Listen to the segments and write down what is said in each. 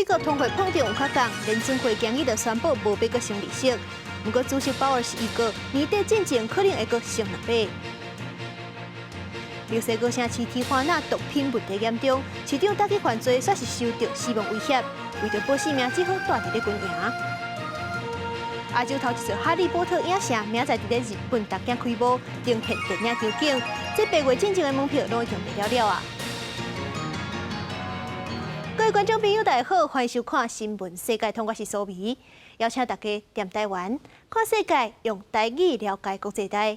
美国通货膨胀有较降，联准会今日就宣布无要阁升利息。不过主席鲍尔是预告年底进前可能会阁升2倍。墨西哥城市提华纳毒品问题严重，市长打击犯罪煞是受到死亡威胁，为着保性命，只好住伫咧军营。亚洲头一座《哈利波特》影城明仔伫咧日本东京开幕，登现电影场景，这8月进前的门票拢已经卖了啊！各位观众朋友，大家好，欢迎收看《新闻世界通》，我是苏眉，邀请大家踮台湾看世界，用台语了解国际大。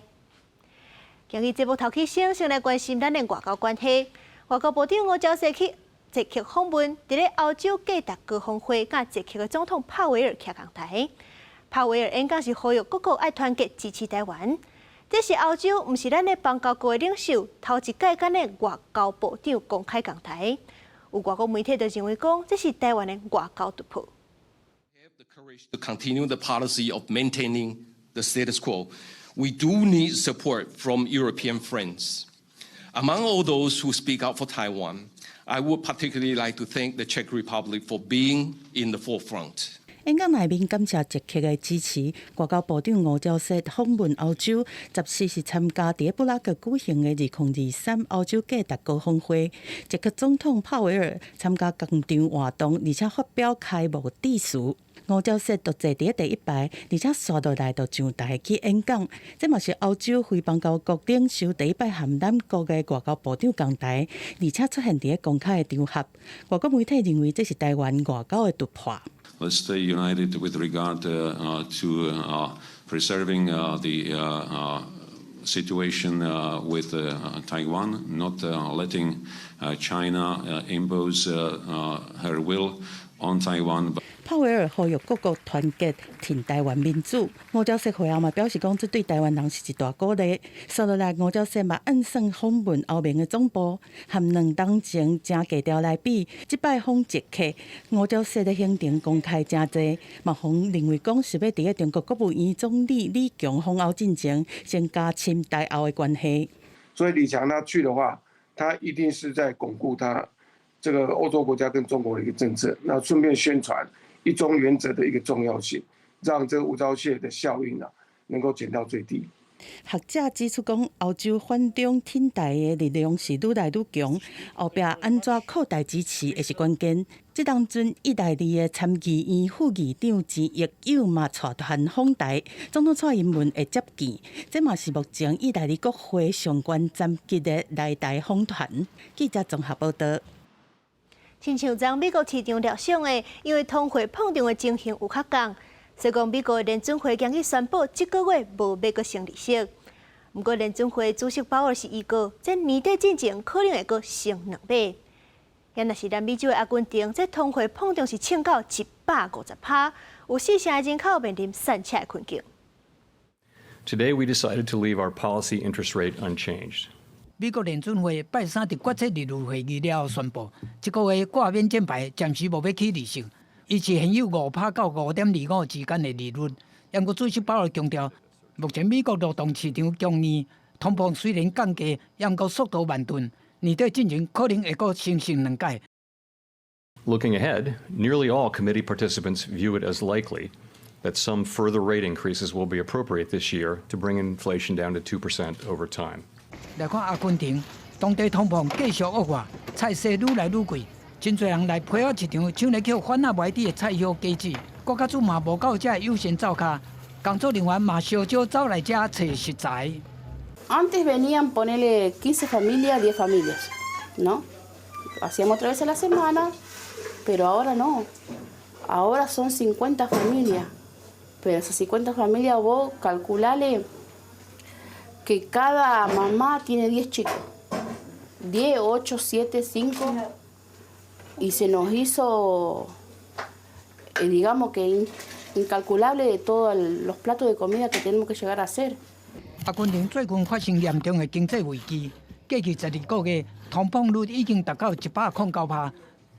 今日节目头起先来关心咱的外交关系。外交部长吴钊燮去捷克访问，伫咧欧洲价值高峰会，甲捷克的总统帕维尔徛共台。帕维尔演讲是呼吁各国爱团结支持台湾。这是欧洲，毋是咱的邦交国的领袖头一届咱的外交部长公开共台。有外国媒体就认为讲，这是台湾的外交突破。Have the courage to continue the policy of maintaining the status quo. We do need support from European friends. Among all those who speak out for Taiwan, I would particularly like to thank the Czech Republic for being in the forefront. 演讲内面感谢捷克的支持，外交部长吴钊燮访问欧洲，14是参加伫布拉格举行的2023欧洲价值高峰会。捷克总统帕维尔参加广场活动，而且发表开幕致辞。吴钊燮就坐伫第一排，而且刷落来到上台去演讲。这嘛是欧洲非邦交国领袖第一摆和咱国的外交部长同台，而且出现伫公开的场合。外国媒体认为这是台湾外交的突破。Let's stay united with regard to preserving the situation with Taiwan, not letting China impose her will on Taiwan. 帕维尔呼吁各国团结挺台湾民主。吴钊燮会后嘛表示讲，这对台湾人是一大鼓励。接落来，吴钊燮嘛暗算访问欧盟的总部，和2当前正价调来比，这摆访捷克，吴钊燮的行程公开真济。马洪认为讲是要伫中国国务院总理李强访欧进前，先加深台欧的关系。所以李强他去的话，他一定是在巩固他这个欧洲国家跟中国的一个政策，那顺便宣传一中原则的一个重要性，让这个吴钊燮的效应能够减到最低。学者指出讲，欧洲反中挺台的力量是愈来愈强，后壁安怎扩大支持也是关键。这当阵，意大利的参议院副议长前亦友嘛带团访台，总统蔡英文会接见，这嘛是目前意大利国会上悬暂吉的来台访团。记者综合报道。亲像让美国市场料想的，因为通货膨胀的情形有较降，所以讲美国联准会今日宣布，这个月无要阁升利息。不过联准会主席鲍尔是预告，在年底之前可能会阁升2倍。也若是咱美洲的阿根廷，这通货膨胀是冲到150%，有4成的人口面临散车的困境。Today we decided to leave our policy interest rate unchanged. 美国联准会拜三伫决策利率会议了后宣布，这个月挂免箭牌暂时无要起利息，以及现有5%到5.25%之间的利率。不过主席鲍尔强调，目前美国劳动市场强硬，通膨虽然降低，不过速度慢顿，年底进前可能会阁升2届。Looking ahead, nearly all committee participants view it as likely that some further rate increases will be appropriate this year to bring inflation down to 2% over time. 来看阿根廷，当地通膨继续恶化，菜色愈来愈贵，真侪人来配合市场抢来捡反压外地的菜叶价值，国家主嘛无够这优先造卡，工作人员嘛小少走来这找食材。Antes venían ponerle 15 familias, 10 familias, ¿no? Hacíamos 3 veces a la semana, pero ahora no. Ahora son 50 familias. Pero esas 50 familias vos calculale que cada mamá tiene 10 chicos. 10, 8, 7, 5. Y se nos hizo, digamos que incalculable de todos los platos de comida que tenemos que llegar a hacer. 阿根廷最近发生严重的经济危机，过去12个月通膨率已经达到109%，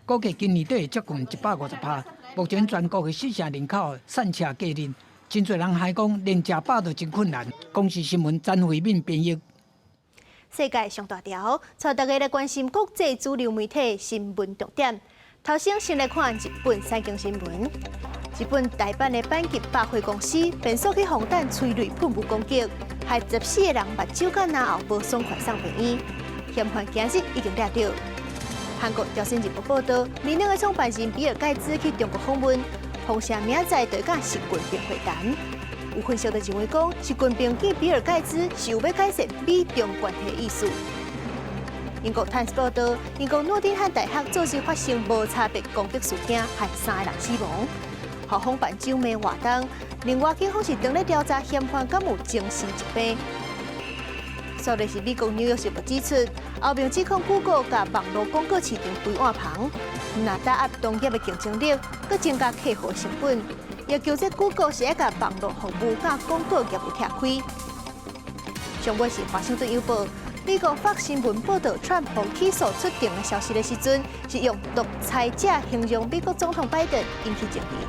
估计今年底会接近150%。目前全国的4成人口散车过日，真侪人还讲连食饱都真困难。公视新闻詹慧敏编译。世界上大条，带大家来关心国际主流媒体新闻重点。头先先来看日本三经新闻。日本大阪的阪急百货公司变数去防弹催泪喷雾攻击，害14个人目睭甲脑后无爽快送病院，嫌犯今日已经抓到。韩国朝鲜日报报道，民党的创办人比尔盖茨去中国访问，放下明仔就甲习近平会谈。有分析就认为讲，习近平见比尔盖茨是有要改善美中关系的意思。英国《Times》报道，英国诺丁汉大学昨日发生无差别攻击事件，害3个人死亡。校方办周暝活动，另外警方是正在调查嫌犯敢有精神疾病。说的是美国《纽约时报》指出，后面指控 Google 甲网络广告市场规划旁，那打压同业的竞争力，佮增加客户成本，也求这 Google 是一甲网络服务甲广告业务拆开。上尾是《华盛顿邮报》。美国法新闻报道，川普起诉出庭的消息的时阵，是用独裁者形容美国总统拜登，引起争议。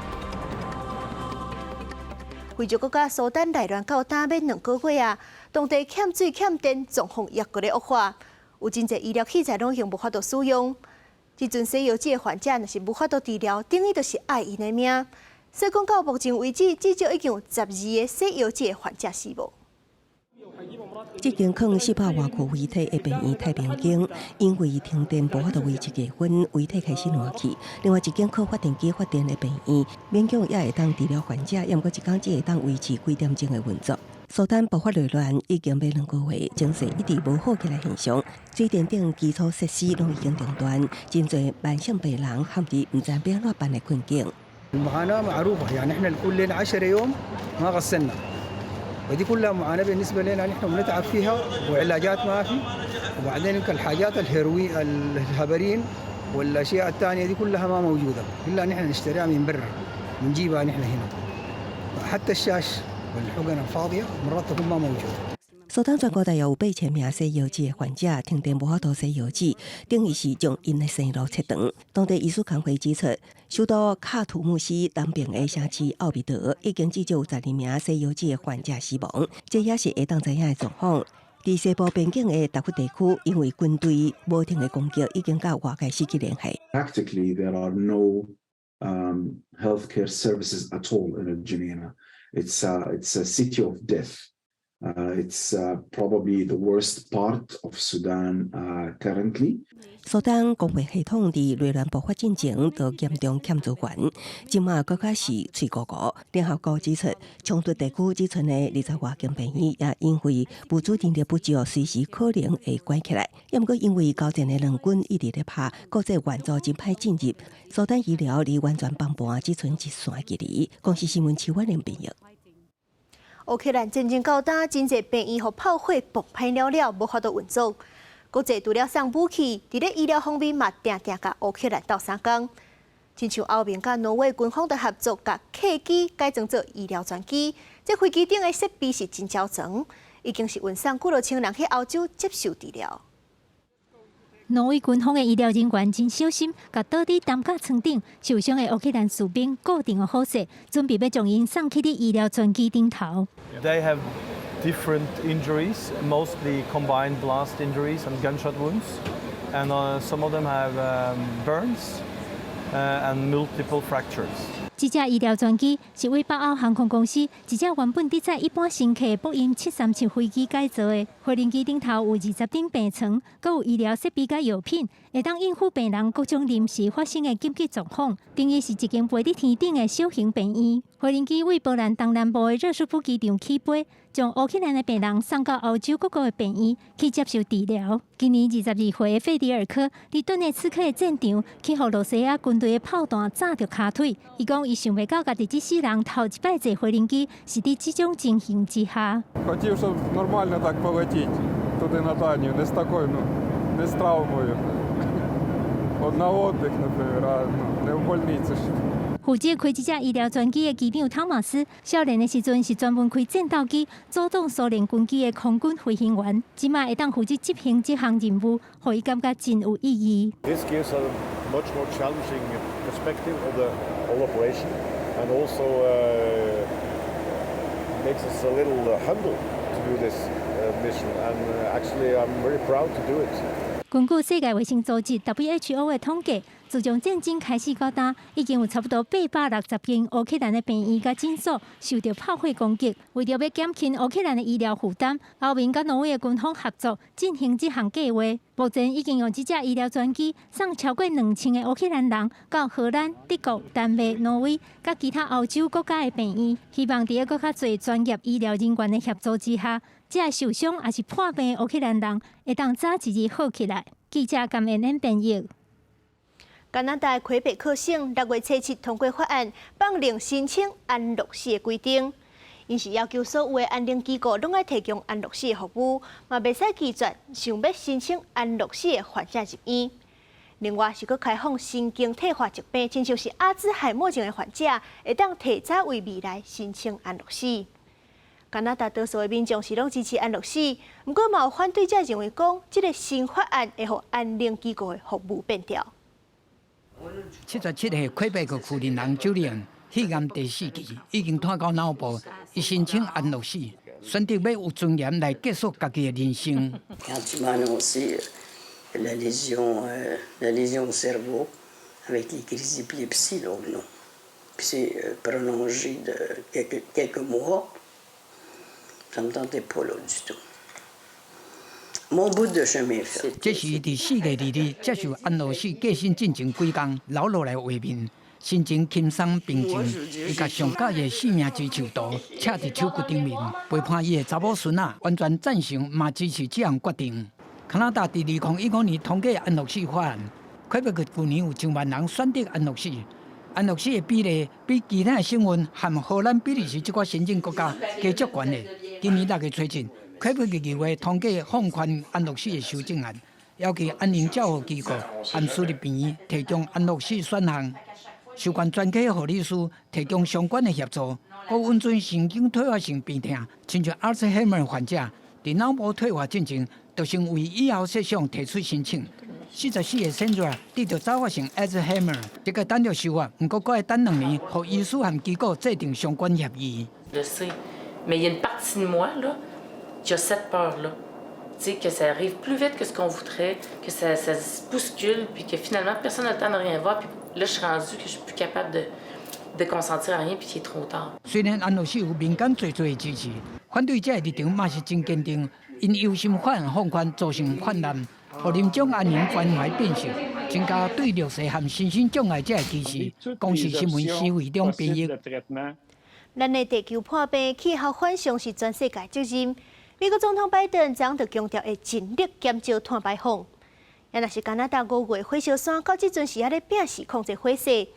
非洲国家苏丹内乱到打免2个月啊，当地欠水欠电，状况越过咧恶化，有真侪医疗器材拢已经无法度使用。即阵西药剂的患者若是无法度治疗，等于就是爱因的命。所以讲到目前为止，至少已经有12个西药剂的患者死亡。这间放400外具遗体的病院太平间，因为停电无法度维持月份，遗体开始烂去。另外一间靠发电机发电的病院，勉强也会当治疗患者，也毋过一天只会当维持几点钟的运作。苏丹爆发内乱已经要2个月，情势一直无好起来现象，水电等基础设施拢已经中断，真侪慢性病人陷入毋知要安怎办的困境。المعاناة معروفة يعني احنا نقول لنا 10 يوم ما غسلنا ودي كلها معاناة بالنسبة لنا نحن بنتعب فيها وعلاجات ما في وبعدين يمكن الحاجات الهبرين والاشياء الثانية دي كلها ما موجودة الا نحن نشتريها من برا نجيبها نحن هنا حتى الشاش والحقن الفاضية مرات تكون ما موجودة。苏丹全国大约有8000名西药剂的患者停电无法度西药剂，等于是将因的生路切断。当地医师工会指出，首都卡图穆斯南边的城市奥比德已经至少有12名西药剂的患者死亡，这也是会当知影的状况。在西部边境的达福地区，因为军队无停的攻击，已经甲外界失去联系。Practically, there are no healthcare services at all in Geneva. It's a city of death. It's probably the worst part of Sudan currently. 苏丹公卫系统伫内乱爆发进前就严重欠资源，即马更加是脆糊糊。联合国指出，冲突地区只存的20外间病院，也因为物资电力不足，随时可能会关起来。也毋过因为交战的两军一直咧拍，国际援助真歹进入，苏丹医疗离完全崩盘，只存一线距离。公司新闻台湾连编译。乌克兰战争到呾，真侪病院和炮火崩坏了，无法度运作。国际除了送武器，伫咧医疗方面嘛，定甲乌克兰斗相共。亲像后面甲挪威军方的合作，甲客机改装做医疗专机，这飞机顶的设备是真超长，已经是运送几落千人去欧洲接受治疗。挪威军方的医疗人员真小心，甲倒伫担架床顶受伤的乌克兰士兵固定好势，准备要将因送去伫医疗专机顶头。They have different injuries, mostly combined blast injuries and gunshot wounds, and some of them have burns and multiple fractures. 这架医疗专机是为北欧航空公司一架原本搭载一般乘客的波音737飞机改造的。飞行机顶头有20顶病床，佮有医疗设备甲药品，会当应付病人各种临时发生的紧急状况。等于是一间飞伫天顶的小型病院。飞行机为波兰东南部的热舒夫机场起飞，将乌克兰的病人送到欧洲各国的病院去接受治疗。今年22岁的费迪尔科伫顿涅茨克的战场去互罗西亚军队的炮弹炸着骹腿，伊讲伊想袂到家己这世人头一摆坐飞行机是伫这种情形之下。Хотів, щоб нормально так полетіти туди на Данію, не з такою, не з травмою. От на отдих, наприклад, а не в больниці ж. 负责开这架医疗专机的机长汤马斯，少年的时阵是专门开战斗机阻挡苏联军机的空军飞行员，即卖会当负责执行这项任务，让伊感觉真有意义。This gives a much more challenging perspective of the whole operation, and also makes us a little humble to do this mission. And actually, I'm very proud to do it. 根据世界卫生组织 WHO 的统计，自从战争开始到今，已经有差不多860间乌克兰的病院甲诊所受到炮火攻击。为着要减轻乌克兰的医疗负担，欧盟甲挪威的军方合作进行这项计划。目前已经用这架医疗专机送超过2000个乌克兰人到荷兰、德国、丹麦、挪威甲其他欧洲国家的病院，希望在更较侪专业医疗人员的协助之下，这受伤也是破病的乌克兰人会当早一日好起来。记者甘燕恩编译。加拿大魁北克省6月7日通过法案，放令申请安乐死的规定。因是要求所有的安宁机构拢爱提供安乐死的服务，嘛袂使拒绝想要申请安乐死的患者入院。另外是佮开放神经退化疾病，亲像是阿兹海默症的患者，会当提早为未来申请安乐死。加拿大多数的民众是拢支持安乐死，不过嘛有反对者认为讲，这个新法案会互安宁机构的服务变调。77岁魁北克妇人人酒店肺癌第4期，已经拖到脑部，伊申請安樂死，選擇要有尊嚴來結束家己的人生。Quand il m'a annoncé la lésion au cerveau avec des crises d'épilepsie, donc non. Puis c'est prolongé de quelques mois, ça me tentait pas là du tout. Mon bout de chemin fait. 這是伊伫4月2日接受安樂死過身進前幾工留落來畫面。心情輕鬆平靜，伊甲上佳嘅生命追求圖插伫手骨頂面，陪伴伊嘅查某孫仔完全贊成嘛支持這項決定。加拿大伫2015年通過安樂死法案，魁北克舊年有1萬人選擇安樂死。安樂死嘅比例比其他省份和荷蘭、比利時這個先進國家加足懸嘅。今年6月初前，魁北克議會通過放寬安樂死嘅修正案，要求安寧照護機構和私立病院提供安樂死選項。相關專家護理師提供相關的協助，佮穩准神經退化性病痛，親像阿茲海默患者，佇腦部退化進程，就先為以後設想提出申請。44個患者得到早發性阿茲海默，這個等着修法，不過還要等2年，和醫師和機構制定相關協議。Je sais, mais il y a une partie de moi là, qui a cette peur-là. Tu sais, que ça arrive plus vite que ce qu'on voudrait, que ça se bouscule, puis que finalement, personne n'a le temps de rien voir. Puis là, je suis rendue que je suis plus capable de consentir à rien, puis qu'il est trop tard. 雖然安樂死有民間最最支持，反對者的立場嘛是真堅定，因憂心法案放寬造成泛濫，讓臨終安寧關懷變色，增加對弱勢和身心障礙者的支持。公視新聞施惠中編譯。咱的地球破病、氣候反常是全世界責任。美國總統拜登昨就強調會盡力減少碳排放。也若是加拿大5月火燒山，到即陣時還咧拼死控制火勢。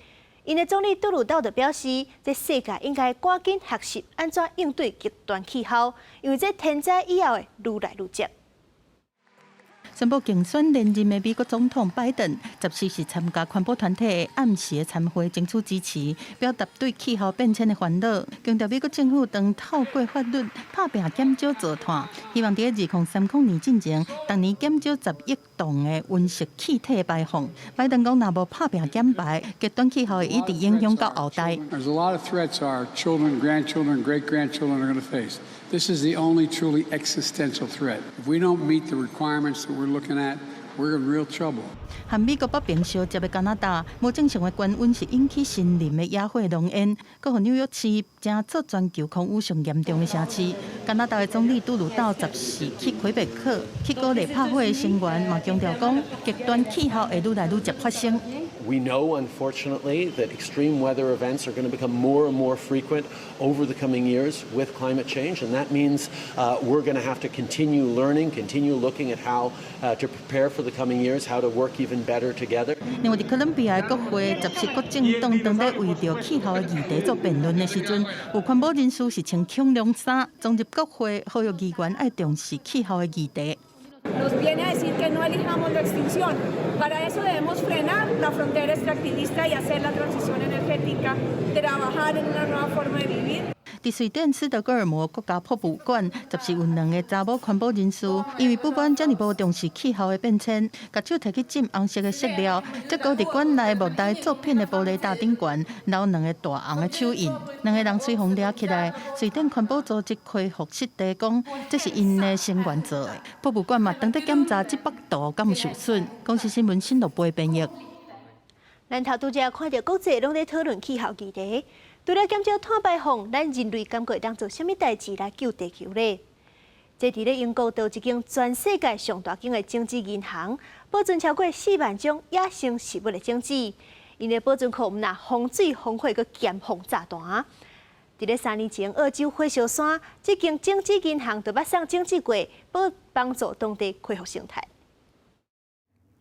因的總理杜魯道就表示，這世界應該趕緊學習安怎應對極端氣候，因為這天災以後會愈來愈接。宣布競選連任的美國總統拜登14日參加環保團體的暗時的參會，爭取支持，表達對氣候變遷的煩惱，強調美國政府當透過法律拍拼減少造碳，希望在2030年之前，當年減少10億噸的溫室氣體排放。拜登講，若無拍拼減排，極端氣候會一直影響到後代。There's a lot of threats our children, grandchildren, great-grandchildren are going to face. This is the only truly existential threat. If we don't meet the requirements that we're looking at, we're in real trouble. 和美國北平相接的加拿大，無正常的高溫是引起森林的野火濃煙，佮紐約市正做全球空污上嚴重的城市。加拿大的總理杜魯道14去魁北克去鼓勵拍火的成員，嘛強調講極端氣候會愈來愈接發生。We know, unfortunately, that extreme weather events are going to become more and more frequent over the coming years with climate change, and that means we're going to have to continue learning, continue looking at how to prepare for the coming years, how to work even better together. 另外，在哥倫比亞的國會17個政黨當咧為着氣候的議題做辯論的時陣，有環保人士是穿恐龍衫進入國會，呼籲議員要重視氣候的議題。Nos viene a decir que no elijamos la extinción. Para eso debemos frenar la frontera extractivista y hacer la transición energética, trabajar en una nueva forma de vivir. 伫瑞典斯德哥尔摩国家博物馆，则是有2个查某环保人士，因为不满遮尔无重视气候的变迁，把手摕去浸红色的色料，结果伫馆内木台作品的玻璃大顶悬留2个大红的手印，2个人随风抓起来。瑞典环保组织恢复室地讲，这是因的成员做的。博物馆嘛，当得检查这幅图敢有受损。公司新闻新路杯编译。咱头拄则看到国际拢在讨论气候议题，除了减少碳排放，咱人类敢会当做啥物代志来救地球呢？这伫咧英国，有一间全世界上大间的种子银行，保存超过4万种野生食物的种子。因的保存库毋但防水、防火，佮减防炸弹。伫咧3年前，澳洲火烧山，这间种子银行就捌送种子过，帮助当地恢复生态。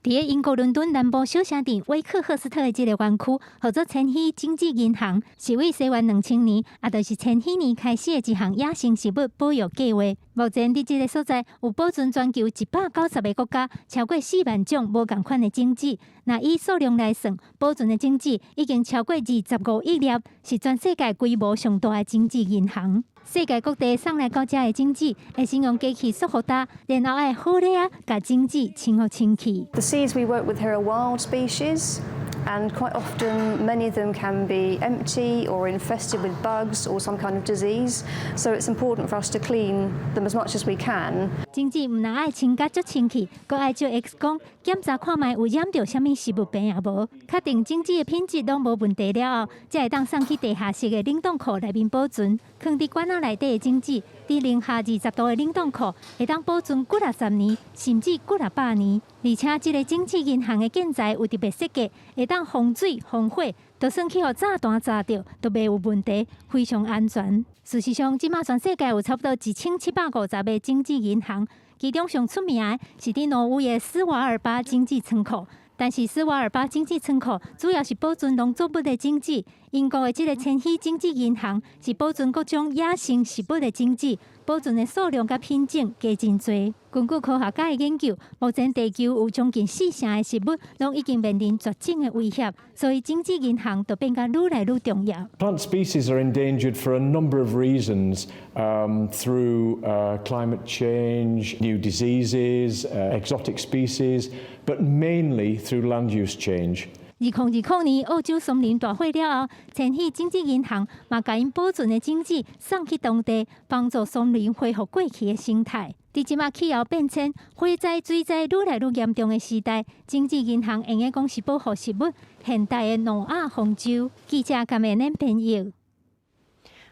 伫咧英国伦敦南部小城镇威克赫斯特的这个园区，号做千禧经济银行，是为西元2000年，也就是千禧年开始的一项野生食物保育计划。目前伫这个所在有保存全球190个国家超过4万种无同款的种子。那以数量来算，保存的种子已经超过25亿粒，是全世界规模上大的种子银行。世界各地送来到遮的种子，会先用机器束好它，然后爱好咧啊，甲种子清好清气。 The seeds we work with here are wild species, and quite often many of them can be empty or infested with bugs or some kind of disease. So it's important for us to clean them as much as we can. 种子唔但爱清甲足清气，佮爱照 X 光检查看卖有染到啥物食物病也无，确定种子的品质拢无问题了后，才会当送去地下室的冷冻库内面保存。放伫罐仔内底的种子，伫零下20度的冷冻库会当保存几60年，甚至几100年。而且，这个种子银行的建材有特别设计，会当防水、防火，就算去互炸弹炸到，都袂有问题，非常安全。事实上，即马全世界有差不多1750个种子银行，其中上出名的是伫挪威的斯瓦尔巴种子仓库。但是斯瓦尔巴种子仓库主要是保存农作物的种子，英国的这个千禧种子银行是保存各种野生食物的种子，保存的数量甲品种加真多。根据科学家的研究，目前地球有将近4成的食物拢已经面临绝种的威胁，所以种子银行就变甲愈来愈重要。Plant species are endangered for a number of reasons, through climate change, new diseases, exotic species, but mainly through land use change. 2020年，澳洲森林大火了后，千禧种子银行嘛甲因保存的种子送去当地，帮助森林恢复过去的生态。伫即马气候变迁、火灾、水灾愈来愈严重的时代，种子银行用的讲是保护食物现代的诺亚方舟。记者甘美恁编译。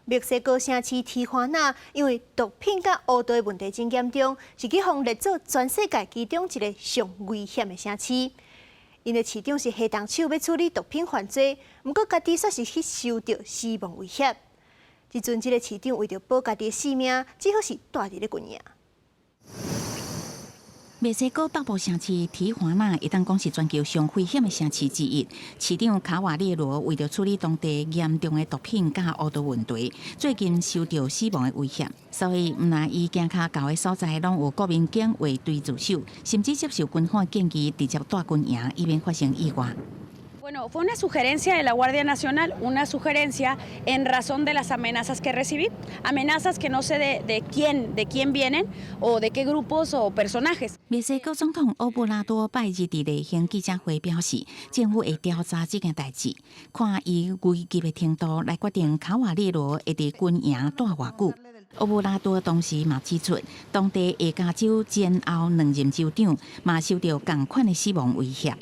墨西哥城市提华纳因为毒品甲乌道问题真严重，是去互列做全世界其中一个上危险的城市。因的市长是黑动手要处理毒品犯罪，毋过家己却是去受到死亡威胁。即阵，这个市长为着保家己的性命，只好是住伫咧军营。墨西哥北部城市提华纳会当讲是全球上危险的城市之一。市长卡瓦列罗为着处理当地严重的毒品甲乌道问题，最近受到死亡的威胁，所以毋但伊行卡到的所在拢有国民警卫队驻守，甚至接受军方建议直接带军营，以免发生意外。Bueno, fue una sugerencia de la Guardia Nacional, una sugerencia en razón de las amenazas que recibí, amenazas que no sé de quién vienen o de qué grupos o personajes. 墨西哥总统欧布拉多拜日伫例行记者会表示，政府会调查这件代志，看伊危急的程度来决定卡瓦列罗会伫军营待偌久。欧布拉多同时嘛指出，当地下加州前后2任州长嘛受到同款的死亡威胁。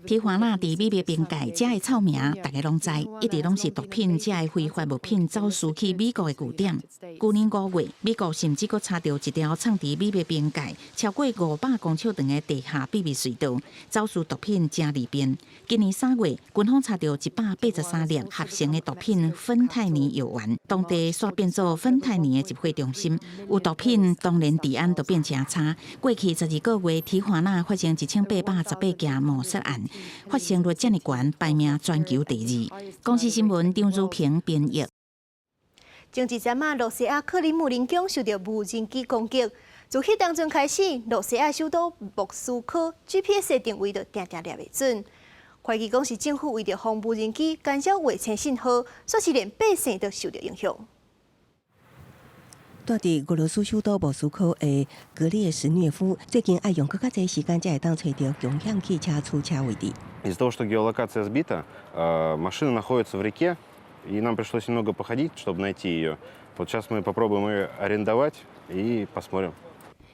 提华纳伫美墨边界，遮的臭名大家拢知，一直拢是毒品遮的非法物品走私去美国的据点。去年5月，美国甚至阁查到一条藏伫美墨边界超过500公尺长的地下秘密隧道，走私毒品正利便。今年3月，军方查到183粒合成的毒品芬太尼药丸，当地煞变做芬太尼的集会中心，有毒品，当然治安就变真差。过去12个月，提华纳发生1818件谋杀案，发生率这么高，排名全球第2。公司新闻张如平编译。前一阵啊，罗西亚克里姆林宫受到无人机攻击，自迄当阵开始，罗西亚首都莫斯科 GPS 定位就定定抓袂准。会计讲是政府为着防无人机干扰卫星信号，所以连百姓都受到影响。住伫俄罗斯首都莫斯科的格列什涅夫，最近爱用更较侪时间才会当找到凶险汽车出车位置。Из-за того, что геолокация сбита, машина находится в реке, и нам пришлось немного походить, чтобы найти ее. Вот сейчас мы попробуем ее арендовать и посмотрим.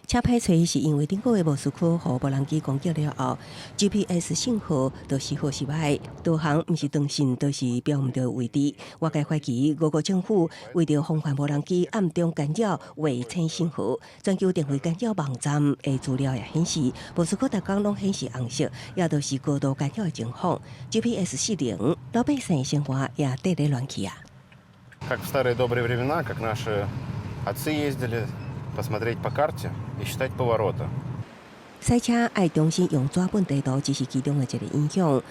车歹找是因为顶个月莫斯科互无人机攻击了后 ，GPS 信号就时好时歹，导航毋是当信，都是标毋到位置。外界怀疑俄国政府为着防范无人机暗中干扰卫星信号，全球电话干扰网站的资料也显示，莫斯科逐工拢显示红色，也都是高度干扰的情况。GPS 失灵，老百姓生活也得咧乱去啊。Как в старые добрые времена, как наши отцы ездили. Посмотреть по карте и считать повороты. 赛车爱重新用纸本地图，只是其中的一个影响。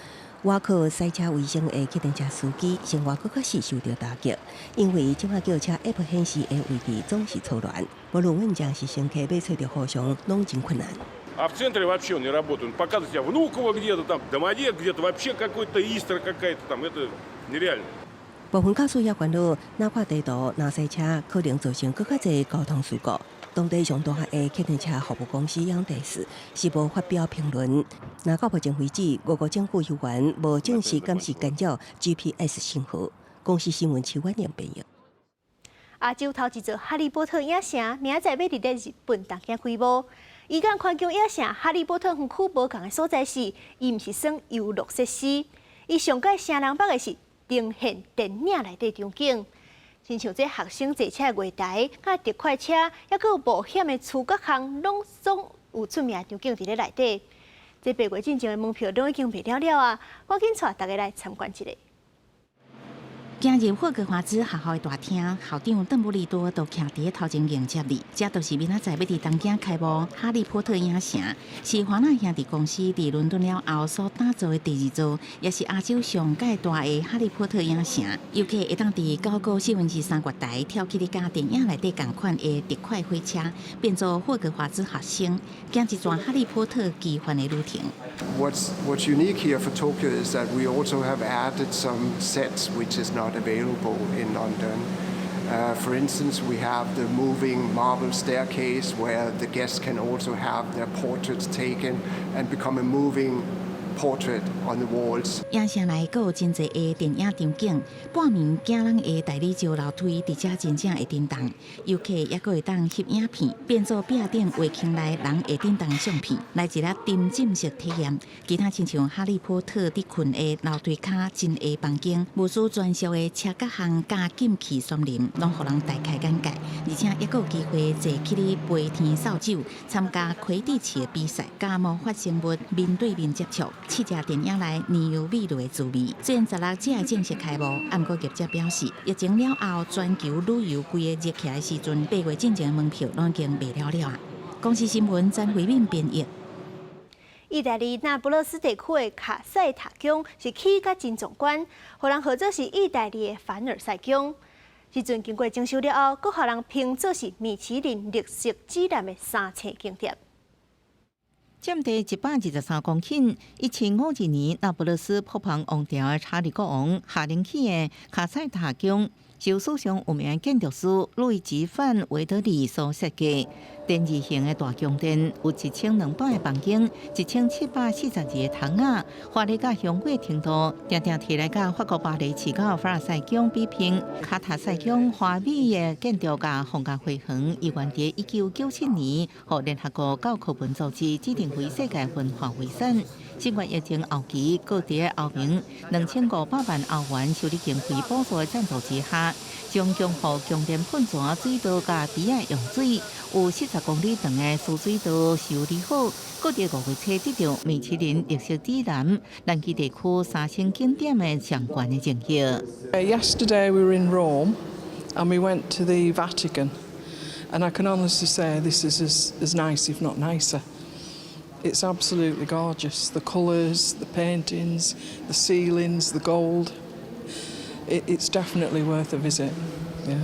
外靠赛车为生的客运车司机，生活更较是受到打击，因为即马轿车 App 显示的位置总是错乱，无论阮将是乘客要找到方向，拢真困难。А в центре вообще он не работает. Он показывает тебя Внуково где-то там, Домодедово где-то, вообще какой-то Истра какая-то там. Это нереально. 部分驾驶也烦恼，哪看地图，哪赛车可能造成更较侪交通事故。当地上大汉的客运车服务公司养地士是无发表评论。那到目前为止，俄国政府有关无正式监视干扰 GPS 信号。公司新闻邱婉玲编译。亚洲头一座哈利波特影城，明仔载要伫咧日本东京开幕。伊甲环球影城哈利波特园区无共的所在是，伊毋是算游乐设施，伊上界城南北的是呈现电影内底场景。亲像这学生坐车的月台、甲特快车，还佫有冒险的触角项，拢总有出名场景伫咧内底。这8月进前的门票拢已经卖了啊！赶紧带大家来参观一下。进入霍格华兹学校的大厅，校长邓布利多都徛伫头前迎接你。这都是明仔载要伫东京开幕哈利波特影城，是华纳兄弟公司伫伦敦了后所打造的第2座，也是亚洲上界大的哈利波特影城。游客会当伫9个3/4月台跳起哩甲电影内底同款的特快火车，变做霍格华兹学生，行一段哈利波特奇幻的旅程。What's unique here for Tokyo is that we also have added some sets which is not available in London. For instance, we have the moving marble staircase where the guests can also have their portraits taken and become a moving portrait on the walls. 影城内阁有真侪个电影场景，半暝行人的大理石楼梯，伫遮真正会震动。游客也阁会当翕影片，变做壁顶画框内人会震动相片，来一粒沉浸式体验。其他亲像哈利波特伫困的楼梯骹、真的房间、无需专属的车角巷加禁忌森林，拢互人大开眼界。而且也阁有机会坐起哩飞天扫帚，参加魁地奇的比赛，甲魔法生物面对面接触。试食电影内年幼美丽的滋味。虽然16只会正式开幕，不过业者表示，疫情了后，全球旅游规个热起来时阵，8月进前的门票拢已经卖了啊。公司新闻詹慧敏编译。意大利那不勒斯地区的卡塞塔宫是起甲真壮观，互人号做是意大利的凡尔赛宫。时阵经过整修了后，阁互人评做是米其林绿色指南的3星景点。占地123公顷，1752年那不勒斯破棚王朝的查理国王下令起的卡塞塔宫，由史上有名的建筑师路易吉·范·维德里所设计。电二型的大宫殿有1200个房间，1742个窗仔，华丽甲雄伟程度，常常摕来甲法国巴黎市郊凡尔赛宫比拼。卡塔塞宫华美的建筑甲风格辉煌，伊原伫1997年，互联合国教科文组织指定为世界文化遗产。新冠疫情后期，各地的欧盟2500万欧元受理经费补助的赞助之下，将宫户宫殿喷泉水道甲池仔用水，有40公里长的输水道修理好。各地5月初得到米其林绿色指南南极地区3星景点的相关的证hiệu。Yesterday we were in Rome, and we went to the Vatican, and I can honestly say this is as nice, if not nicer. It's absolutely gorgeous. The colours, the paintings, the ceilings, the gold. It's definitely worth a visit. Yeah.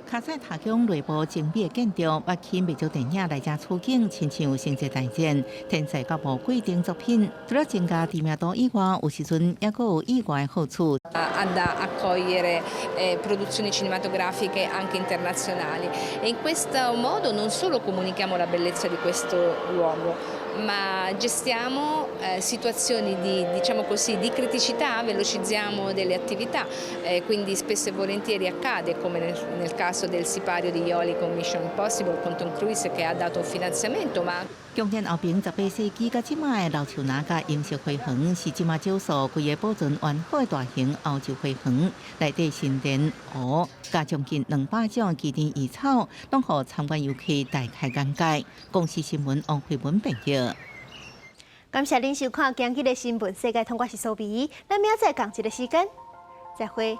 卡塞塔宫内部精美的建筑，挖起美洲电影来遮取景，亲像星际大战、天才甲魔鬼等作品。除了增加知名度以外，有时阵也佫有意外好处。Ad accogliere produzioni cinematografiche anche internazionali e in questo modo non solo comunichiamo la bellezza di questo luogo, ma gestiamo situazioni diciamo così, di criticità, velocizziamo delle attività, quindi spesso e volentieri accade, come nel caso del sipario di Ioli con Mission Impossible, con Tom Cruise che ha dato un finanziamento, ma 公园后边18世纪到即卖的老树林甲银色花园是即卖少数规个保存完好的大型欧洲花园，内底神莲、湖加将近200种奇珍异草，拢互参观游客大开眼界。公司新闻王慧文报道。感谢您收看今日的新闻世界，通我是苏比，咱明仔载同一个时间再会。